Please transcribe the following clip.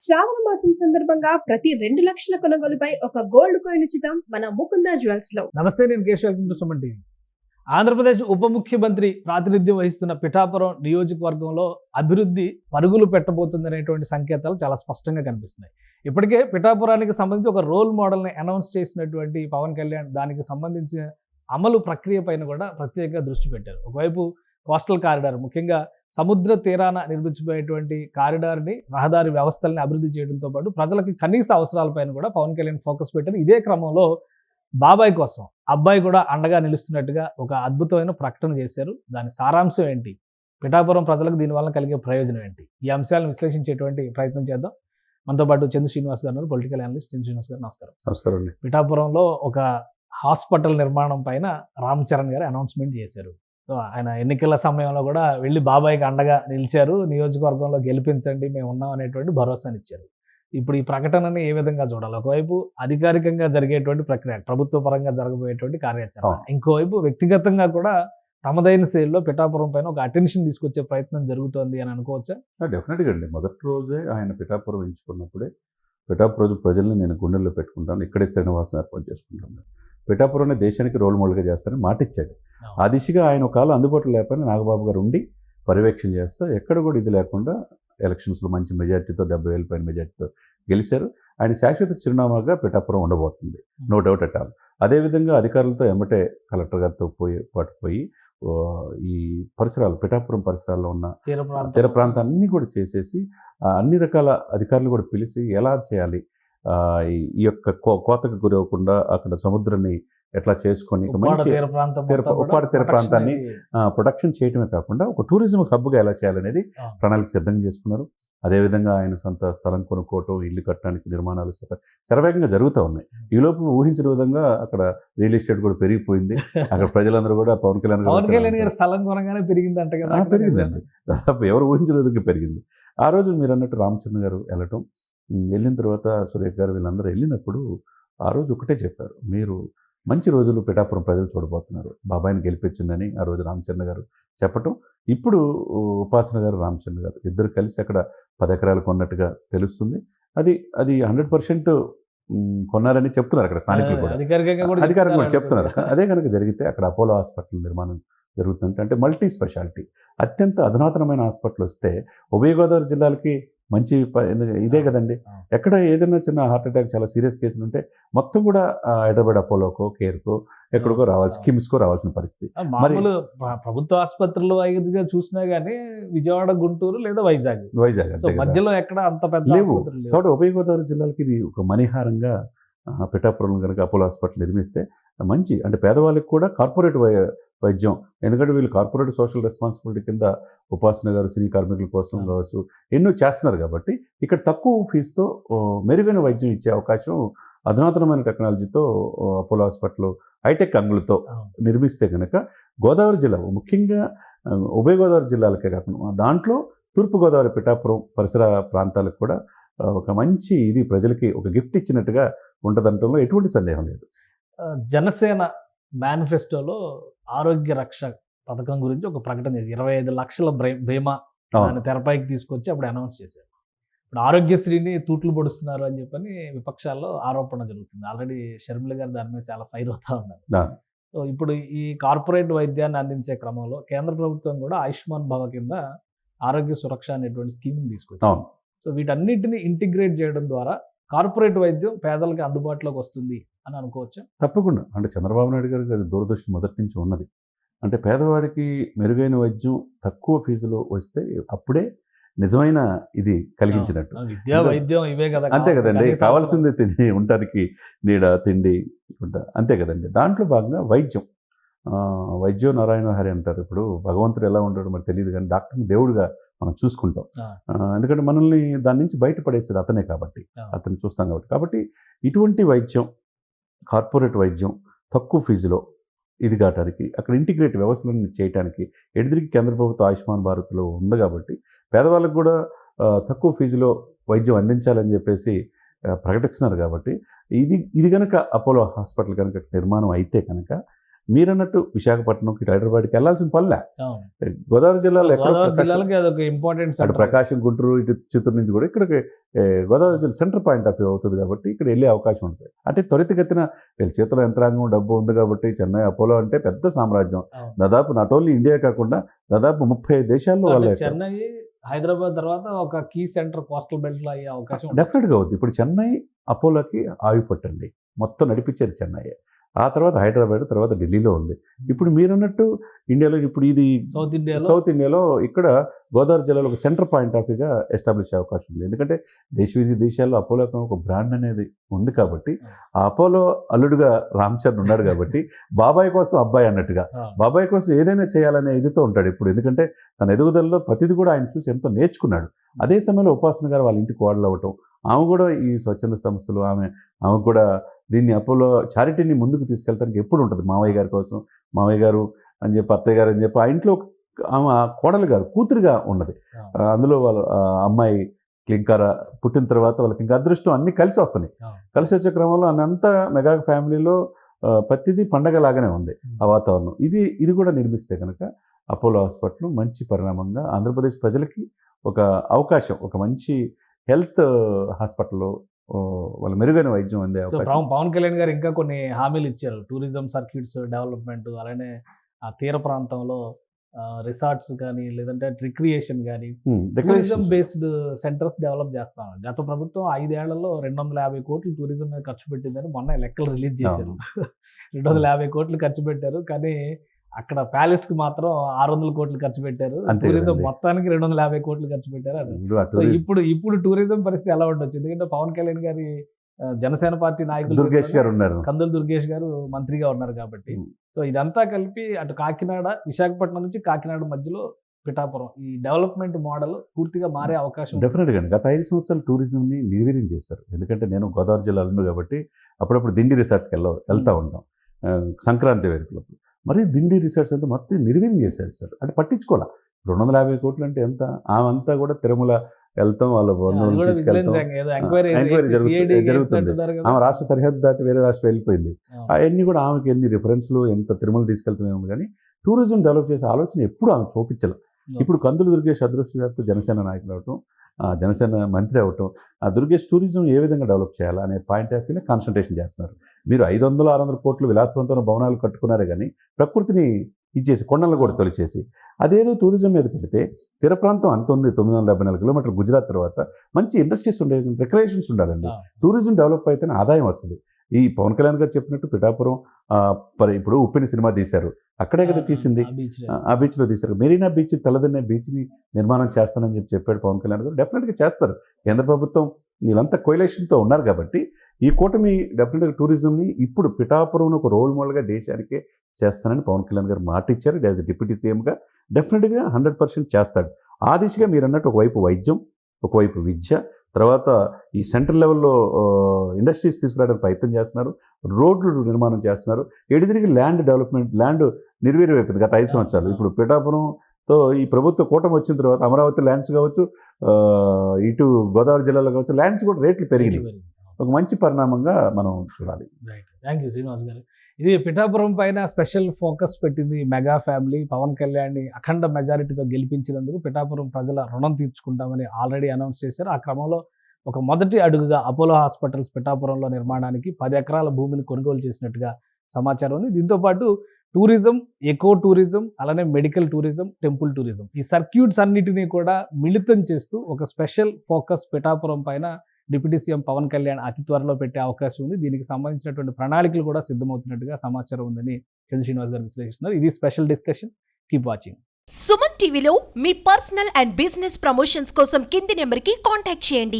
శ్రావణ మాసం సందర్భంగా ప్రతి 2 లక్షల కొనుగోలుపై ఒక గోల్డ్ కాయిన్ ఉచితం మన ముకుంద జ్యువెల్స్ లో. నమస్తే, నేను కేశవ్ సుమన్ టీవీ. ఆంధ్రప్రదేశ్ ఉప ముఖ్యమంత్రి ప్రాతినిధ్యం వహిస్తున్న పిఠాపురం నియోజకవర్గంలో అభివృద్ధి పరుగులు పెట్టబోతుందనేటువంటి సంకేతాలు చాలా స్పష్టంగా కనిపిస్తున్నాయి. ఇప్పటికే పిఠాపురానికి సంబంధించి ఒక రోల్ మోడల్ని అనౌన్స్ చేసినటువంటి పవన్ కళ్యాణ్ దానికి సంబంధించిన అమలు ప్రక్రియ పైన కూడా ప్రత్యేకంగా దృష్టి పెట్టారు. ఒకవైపు కోస్టల్ కారిడార్, ముఖ్యంగా సముద్ర తీరాన నిర్మించబోయేటువంటి కారిడార్ని, రహదారి వ్యవస్థల్ని అభివృద్ధి చేయడంతో పాటు ప్రజలకి కనీస అవసరాలపైన కూడా పవన్ కళ్యాణ్ ఫోకస్ పెట్టారు. ఇదే క్రమంలో బాబాయ్ కోసం అబ్బాయి కూడా అండగా నిలుస్తున్నట్టుగా ఒక అద్భుతమైన ప్రకటన చేశారు. దాని సారాంశం ఏంటి, పిఠాపురం ప్రజలకు దీనివల్ల కలిగే ప్రయోజనం ఏంటి, ఈ అంశాలను విశ్లేషించేటువంటి ప్రయత్నం చేద్దాం. మనతో పాటు చంద్ర శ్రీనివాస్ గారు, పొలిటికల్ అనలిస్ట్. చంద్ర శ్రీనివాస్ గారు, నమస్కారం. నమస్కారం అండి. పిఠాపురంలో ఒక హాస్పిటల్ నిర్మాణం పైన రామ్ చరణ్ గారు అనౌన్స్మెంట్ చేశారు. సో ఆయన ఎన్నికల సమయంలో కూడా వెళ్ళి బాబాయ్కి అండగా నిలిచారు. నియోజకవర్గంలో గెలిపించండి, మేము ఉన్నాం అనేటువంటి భరోసానిచ్చారు. ఇప్పుడు ఈ ప్రకటనని ఏ విధంగా చూడాలి? ఒకవైపు అధికారికంగా జరిగేటువంటి ప్రక్రియ, ప్రభుత్వ పరంగా జరగబోయేటువంటి కార్యాచరణ, ఇంకోవైపు వ్యక్తిగతంగా కూడా తమదైన శైలిలో పిఠాపురం పైన ఒక అటెన్షన్ తీసుకొచ్చే ప్రయత్నం జరుగుతోంది అని అనుకోవచ్చా? డెఫినెట్గా అండి. మొదటి రోజే ఆయన పిఠాపురం ఎంచుకున్నప్పుడే పిఠాపురం ప్రజల్ని నేను గుండెల్లో పెట్టుకుంటాను, ఇక్కడే శ్రీనివాసం ఏర్పాటు చేసుకుంటాను, పిఠాపురాన్ని దేశానికి రోల్ మోడల్గా చేస్తారని మాటిచ్చాడు. ఆ దిశగా ఆయన ఒక కాలం అందుబాటులో లేకపోయినా నాగబాబు గారు ఉండి పర్యవేక్షణ చేస్తా ఎక్కడ కూడా ఇది లేకుండా ఎలక్షన్స్లో మంచి మెజార్టీతో 70,000 పైన మెజార్టీతో గెలిచారు. ఆయన శాశ్వత చిరునామాగా పిఠాపురం ఉండబోతుంది, నో డౌట్ అట్ ఆల్. అదేవిధంగా అధికారులతో ఎమ్మటే కలెక్టర్ గారితో పోయి ఈ పరిసరాలు, పిఠాపురం పరిసరాల్లో ఉన్న తీర ప్రాంతాన్ని కూడా చేసేసి అన్ని రకాల అధికారులు కూడా పిలిచి ఎలా చేయాలి, ఈ యొక్క కోతకు గురవకుండా అక్కడ సముద్రాన్ని ఎట్లా చేసుకొని మంచి ఉప్పాడ తీర ప్రాంతాన్ని ప్రొడక్షన్ చేయటమే కాకుండా ఒక టూరిజం హబ్గా ఎలా చేయాలనేది ప్రణాళిక సిద్ధంగా చేసుకున్నారు. అదేవిధంగా ఆయన సొంత స్థలం కొనుక్కోవటం, ఇల్లు కట్టడానికి నిర్మాణాలు శరవేగంగా జరుగుతూ ఉన్నాయి. ఈలోపు ఊహించిన విధంగా అక్కడ రియల్ ఎస్టేట్ కూడా పెరిగిపోయింది. అక్కడ ప్రజలందరూ కూడా పవన్ కళ్యాణ్ గారు స్థలం కొనగానే పెరిగిందంట కదా? పెరిగిందండి, దాదాపు ఎవరు ఊహించిన విధంగా పెరిగింది. ఆ రోజు మీరు అన్నట్టు రామచంద్ర గారు వెళ్ళిన తర్వాత సురేష్ గారు వీళ్ళందరూ వెళ్ళినప్పుడు ఆ రోజు ఒకటే చెప్పారు, మీరు మంచి రోజులు పిఠాపురం ప్రజలు చూడబోతున్నారు, బాబాయిని గెలిపించిందని ఆ రోజు రామచంద్ర గారు చెప్పటం. ఇప్పుడు ఉపాసన గారు, రామచంద్ర గారు ఇద్దరు కలిసి అక్కడ 10 ఎకరాలు కొన్నట్టుగా తెలుస్తుంది. అది 100% కొన్నారని చెప్తున్నారు అక్కడ స్థానికులు కూడా, అధికారికంగా కూడా చెప్తున్నారు. అదే కనుక జరిగితే అక్కడ అపోలో హాస్పిటల్ నిర్మాణం జరుగుతుందంటే, అంటే మల్టీ స్పెషాలిటీ అత్యంత అధునాతనమైన హాస్పిటల్ వస్తే ఉభయ గోదావరి జిల్లాలకి మంచి ఇదే కదండి. ఎక్కడ ఏదైనా చిన్న హార్ట్ అటాక్, చాలా సీరియస్ కేసులు ఉంటే మొత్తం కూడా హైదరాబాద్ అపోలోకో, కేర్కో, ఎక్కడికో రావాల్సి, కిమ్స్కో రావాల్సిన పరిస్థితి. మామూలు ప్రభుత్వ ఆసుపత్రులు ఐదుగా చూసినా గానీ విజయవాడ, గుంటూరు లేదా వైజాగ్ అంతే, మధ్యలో ఎక్కడ అంత పెద్ద లేవు. కాబట్టి ఉభయ గోదావరి జిల్లాలకి ఇది ఒక మణిహారంగా పిఠాపురం కనుక అపోలో హాస్పిటల్ నిర్మిస్తే మంచి, అంటే పేదవాళ్ళకి కూడా కార్పొరేట్ వైద్యం, ఎందుకంటే వీళ్ళు కార్పొరేట్ సోషల్ రెస్పాన్సిబిలిటీ కింద ఉపాసన గారు సినీ కార్మికుల కోసం కావచ్చు ఎన్నో చేస్తున్నారు. కాబట్టి ఇక్కడ తక్కువ ఫీజుతో మెరుగైన వైద్యం ఇచ్చే అవకాశం అధునాతనమైన టెక్నాలజీతో అపోలో హాస్పిటల్ హైటెక్ అంగులతో నిర్మిస్తే కనుక గోదావరి జిల్లా, ముఖ్యంగా ఉభయ గోదావరి జిల్లాలకే కాకుండా దాంట్లో తూర్పుగోదావరి పిఠాపురం పరిసర ప్రాంతాలకు కూడా ఒక మంచి ఇది ప్రజలకి ఒక గిఫ్ట్ ఇచ్చినట్టుగా ఉంటుందంటంలో ఎటువంటి సందేహం లేదు. జనసేన మేనిఫెస్టోలో ఆరోగ్య రక్ష పథకం గురించి ఒక ప్రకటన చేసి 25 లక్షల బీమా తెరపైకి తీసుకొచ్చి అప్పుడు అనౌన్స్ చేశారు. ఇప్పుడు ఆరోగ్యశ్రీని తూట్లు పొడుస్తున్నారు అని చెప్పని విపక్షాల్లో ఆరోపణ జరుగుతుంది. ఆల్రెడీ షర్మిల గారు దాని మీద చాలా ఫైర్ అవుతా ఉన్నారు. సో ఇప్పుడు ఈ కార్పొరేట్ వైద్యాన్ని అందించే క్రమంలో కేంద్ర ప్రభుత్వం కూడా ఆయుష్మాన్ భవ కింద ఆరోగ్య సురక్ష అనేటువంటి స్కీమ్ని తీసుకొచ్చింది. సో వీటన్నిటిని ఇంటిగ్రేట్ చేయడం ద్వారా కార్పొరేట్ వైద్యం పేదలకు అందుబాటులోకి వస్తుంది అని అనుకోవచ్చు. తప్పకుండా. అంటే చంద్రబాబు నాయుడు గారికి అది దూరదృష్టి మొదటి నుంచి ఉన్నది. అంటే పేదవాడికి మెరుగైన వైద్యం తక్కువ ఫీజులో వస్తే అప్పుడే నిజమైన ఇది కలిగించినట్టు. విద్యా వైద్యం ఇవే కదా, అంతే కదండి. కావాల్సింది తిండి, ఉండటానికి నీడ, తిండి, అంతే కదండి. దాంట్లో భాగంగా వైద్యం నారాయణ హరి అంటారు. ఇప్పుడు భగవంతుడు ఎలా ఉంటాడో మరి తెలియదు, కానీ డాక్టర్ని దేవుడుగా మనం చూసుకుంటాం. ఎందుకంటే మనల్ని దాని నుంచి బయటపడేసేది అతనే కాబట్టి, అతను చూస్తాం కాబట్టి ఇటువంటి వైద్యం, కార్పొరేట్ వైద్యం తక్కువ ఫీజులో ఇది కావడానికి, అక్కడ ఇంటిగ్రేట్ వ్యవస్థలను చేయడానికి ఎదురికి కేంద్ర ప్రభుత్వం ఆయుష్మాన్ భారత్లో ఉంది కాబట్టి పేదవాళ్ళకు కూడా తక్కువ ఫీజులో వైద్యం అందించాలని చెప్పేసి ప్రకటిస్తున్నారు. కాబట్టి ఇది కనుక అపోలో హాస్పిటల్ కనుక నిర్మాణం అయితే కనుక మీరన్నట్టు విశాఖపట్నంకి హైదరాబాద్కి వెళ్ళాల్సిన పనిలే. అవును. గోదావరి జిల్లాలో ఎక్కడో గోదావరి ప్రకాశం, జిల్లాలకి అదొక ఇంపార్టెంట్ అటు ప్రకాశం, గుంటూరు, ఇటు చిత్తూరు నుంచి కూడా ఇక్కడికి గోదావరి జిల్లా సెంటర్ పాయింట్ ఆఫ్ వ్యూ అవుతుంది కాబట్టి ఇక్కడ వెళ్ళే అవకాశం ఉంటుంది. అంటే త్వరితగతిన వీళ్ళ చేతిలో యంత్రాంగం, డబ్బు ఉంది కాబట్టి చెన్నై అపోలో అంటే పెద్ద సామ్రాజ్యం. అవును. దాదాపు నాట్ ఓన్లీ ఇండియా కాకుండా దాదాపు 35 దేశాల్లో అంటే వాళ్ళ చెన్నై హైదరాబాద్ తర్వాత ఒక కీ సెంటర్ కోస్టల్ బెల్ట్ లో అయ్యే అవకాశం ఉంది. డెఫినెట్గా అవుతుంది. ఇప్పుడు చెన్నై అపోలోకి ఆగిపట్టండి, మొత్తం నడిపించేది చెన్నై. ఆ తర్వాత హైదరాబాద్, తర్వాత ఢిల్లీలో ఉంది. ఇప్పుడు మీరన్నట్టు ఇండియాలో ఇప్పుడు ఇది సౌత్ ఇండియాలో ఇక్కడ గోదావరి జిల్లాలో ఒక సెంటర్ పాయింట్ ఆఫ్ వ్యూగా ఎస్టాబ్లిష్ అయ్యే అవకాశం ఉంది. ఎందుకంటే దేశ దేశాల్లో అపోలో ఒక బ్రాండ్ అనేది ఉంది కాబట్టి ఆ అపోలో అల్లుడుగా రామ్ చరణ్ ఉన్నాడు కాబట్టి బాబాయ్ కోసం అబ్బాయి అన్నట్టుగా బాబాయ్ కోసం ఏదైనా చేయాలనే ఇదితో ఉంటాడు ఇప్పుడు. ఎందుకంటే తన ఎదుగుదలలో ప్రతిది కూడా ఆయన చూసి ఎంతో నేర్చుకున్నాడు. అదే సమయంలో ఉపాసన గారు వాళ్ళ ఇంటికి కోడలు అవ్వటం, ఆమె కూడా ఈ స్వచ్ఛంద సంస్థలు ఆమె కూడా దీన్ని అపోలో చారిటీని ముందుకు తీసుకెళ్ళడానికి ఎప్పుడు ఉంటుంది. మావయ్య గారి కోసం, మావయ్య గారు అని చెప్పి, అత్తయ్య గారు అని చెప్పి ఆ ఇంట్లో ఆమె కోడలు గారు కూతురుగా ఉన్నది. అందులో వాళ్ళ అమ్మాయి క్లింకార పుట్టిన తర్వాత వాళ్ళకి ఇంకా అదృష్టం అన్నీ కలిసి వస్తున్నాయి. కలిసి వచ్చే క్రమంలో అన్నంతా మెగా ఫ్యామిలీలో ప్రతిదీ పండగలాగానే ఉంది ఆ వాతావరణం. ఇది కూడా నిర్మిస్తే కనుక అపోలో హాస్పిటల్ మంచి పరిణామంగా ఆంధ్రప్రదేశ్ ప్రజలకి ఒక అవకాశం, ఒక మంచి హెల్త్ హాస్పిటల్లో వాళ్ళు మెరుగైన వైద్యం అందే అవకాశం. పవన్ కళ్యాణ్ గారు ఇంకా కొన్ని హామీలు ఇచ్చారు. టూరిజం సర్క్యూట్స్ డెవలప్మెంట్, అలానే ఆ తీర ప్రాంతంలో రిసార్ట్స్ కానీ లేదంటే రిక్రియేషన్ కానీ టూరిజం బేస్డ్ సెంటర్స్ డెవలప్ చేస్తాను. గత ప్రభుత్వం 5 ఏళ్లలో 250 కోట్లు టూరిజం మీద ఖర్చు పెట్టిందని మొన్న లెక్కలు రిలీజ్ చేశారు. 250 కోట్లు ఖర్చు పెట్టారు, కానీ అక్కడ ప్యాలెస్ కి మాత్రం 600 కోట్లు ఖర్చు పెట్టారు. టూరిజం మొత్తానికి 250 కోట్లు ఖర్చు పెట్టారు. ఇప్పుడు టూరిజం పరిస్థితి ఎలా ఉండొచ్చు? ఎందుకంటే పవన్ కళ్యాణ్ గారి జనసేన పార్టీ నాయకులు దుర్గేష్ గారు ఉన్నారు, కందుల దుర్గేష్ గారు మంత్రిగా ఉన్నారు కాబట్టి, సో ఇదంతా కలిపి అటు కాకినాడ, విశాఖపట్నం నుంచి కాకినాడ మధ్యలో పిఠాపురం ఈ డెవలప్మెంట్ మోడల్ పూర్తిగా మారే అవకాశం డెఫినెట్గా. గత 5 సంవత్సరాలు టూరిజంని నిర్వీర్యం చేశారు. ఎందుకంటే నేను గోదావరి జిల్లాలో ఉంది కాబట్టి అప్పుడప్పుడు దిండి రిసార్ట్స్కి వెళ్తూ ఉంటాం సంక్రాంతి వేడుకలకు. మరి దిండి రిసార్ట్స్ అంతా మొత్తం నిర్వీర్యం చేశారు సార్. అంటే పట్టించుకోవాలా. 250 కోట్లు అంటే ఎంత? ఆమె కూడా తిరుమల వెళ్తాం, వాళ్ళ బంధువులను తీసుకెళ్తాం, ఎంక్వైరీ జరుగుతుంది. ఆమె రాష్ట్ర సరిహద్దు దాటి వేరే రాష్ట్రం వెళ్ళిపోయింది. అవన్నీ కూడా ఆమెకి ఎన్ని రిఫరెన్స్లు, ఎంత తిరుమల తీసుకెళ్తున్నాము, కానీ టూరిజం డెవలప్ చేసే ఆలోచన ఎప్పుడు ఆమె చూపించాలి. ఇప్పుడు కందుల దుర్గేష్ అదృష్టశాత్తు జనసేన నాయకులు అవటం, జనసేన మంత్రి అవటం, ఆ దుర్గేష్ టూరిజం ఏ విధంగా డెవలప్ చేయాలా అనే పాయింట్ ఆఫ్ వ్యూలో కాన్సన్ట్రేషన్ చేస్తున్నారు. మీరు 500-600 కోట్లు విలాసవంతమైన భవనాలు కట్టుకున్నారే కానీ ప్రకృతిని ఇచ్చేసి కొండలను కూడా తొలిచేసి అదేదో టూరిజం మీద పెడితే తీర ప్రాంతం అంత ఉంది. 974 కిలోమీటర్లు గుజరాత్ తర్వాత మంచి ఇండస్ట్రీస్ ఉండే, రిక్రియేషన్స్ ఉండాలండి. టూరిజం డెవలప్ అయితేనే ఆదాయం వస్తుంది. ఈ పవన్ కళ్యాణ్ గారు చెప్పినట్టు పిఠాపురం ఇప్పుడు ఉప్పిన సినిమా తీశారు, అక్కడే కదా తీసింది, ఆ బీచ్లో తీశారు. మెరీనా బీచ్, తలదన్నే బీచ్ని నిర్మాణం చేస్తానని చెప్పాడు పవన్ కళ్యాణ్ గారు. డెఫినెట్గా చేస్తారు. కేంద్ర ప్రభుత్వం వీళ్ళంతా కోయిలేషన్తో ఉన్నారు కాబట్టి ఈ కూటమి డెఫినెట్గా టూరిజంని ఇప్పుడు పిఠాపురం ఒక రోల్ మోడల్గా దేశానికే చేస్తానని పవన్ కళ్యాణ్ గారు మాట ఇచ్చారు. యాజ్ డిప్యూటీ సీఎంగా డెఫినెట్గా 100% చేస్తాడు. ఆ దిశగా మీరు అన్నట్టు ఒకవైపు వైద్యం, ఒకవైపు విద్య, తర్వాత ఈ సెంట్రల్ లెవెల్లో ఇండస్ట్రీస్ తీసుకురావడానికి ప్రయత్నం చేస్తున్నారు, రోడ్లు నిర్మాణం చేస్తున్నారు. ఎడిదిరిగి ల్యాండ్ డెవలప్మెంట్, ల్యాండ్ నిర్వీర్యం అయిపోయింది గత 5 సంవత్సరాలు. ఇప్పుడు పిఠాపురంతో ఈ ప్రభుత్వ కూటమి వచ్చిన తర్వాత అమరావతి ల్యాండ్స్ కావచ్చు, ఇటు గోదావరి జిల్లాలో కావచ్చు, ల్యాండ్స్ కూడా రేట్లు పెరిగినాయి. ఒక మంచి పరిణామంగా మనం చూడాలి. థ్యాంక్ యూ శ్రీనివాస్ గారు. ఇది పిఠాపురం పైన స్పెషల్ ఫోకస్ పెట్టింది మెగా ఫ్యామిలీ. పవన్ కళ్యాణ్ని అఖండ మెజారిటీతో గెలిపించినందుకు పిఠాపురం ప్రజల రుణం తీర్చుకుంటామని ఆల్రెడీ అనౌన్స్ చేశారు. ఆ క్రమంలో ఒక మొదటి అడుగుగా అపోలో హాస్పిటల్స్ పిఠాపురంలో నిర్మాణానికి 10 ఎకరాల భూమిని కొనుగోలు చేసినట్టుగా సమాచారం ఉంది. దీంతోపాటు టూరిజం, ఎకో టూరిజం, అలానే మెడికల్ టూరిజం, టెంపుల్ టూరిజం, ఈ సర్క్యూట్స్ అన్నిటినీ కూడా మిళితం చేస్తూ ఒక స్పెషల్ ఫోకస్ పిఠాపురం పైన డిప్యూటీ సీఎం పవన్ కళ్యాణ్ అతి త్వరలో పెట్టే అవకాశం ఉంది. దీనికి సంబంధించినటువంటి ప్రణాళికలు కూడా సిద్ధమవుతున్నట్టుగా సమాచారం ఉందని చంద్ర శ్రీనివాస్ గారు విశ్లేషిస్తున్నారు. ఇది special discussion. Keep watching. Suman టీవీలో మీ పర్సనల్ అండ్ బిజినెస్ ప్రమోషన్స్ కోసం కింది నెంబర్కి కాంటాక్ట్ చేయండి.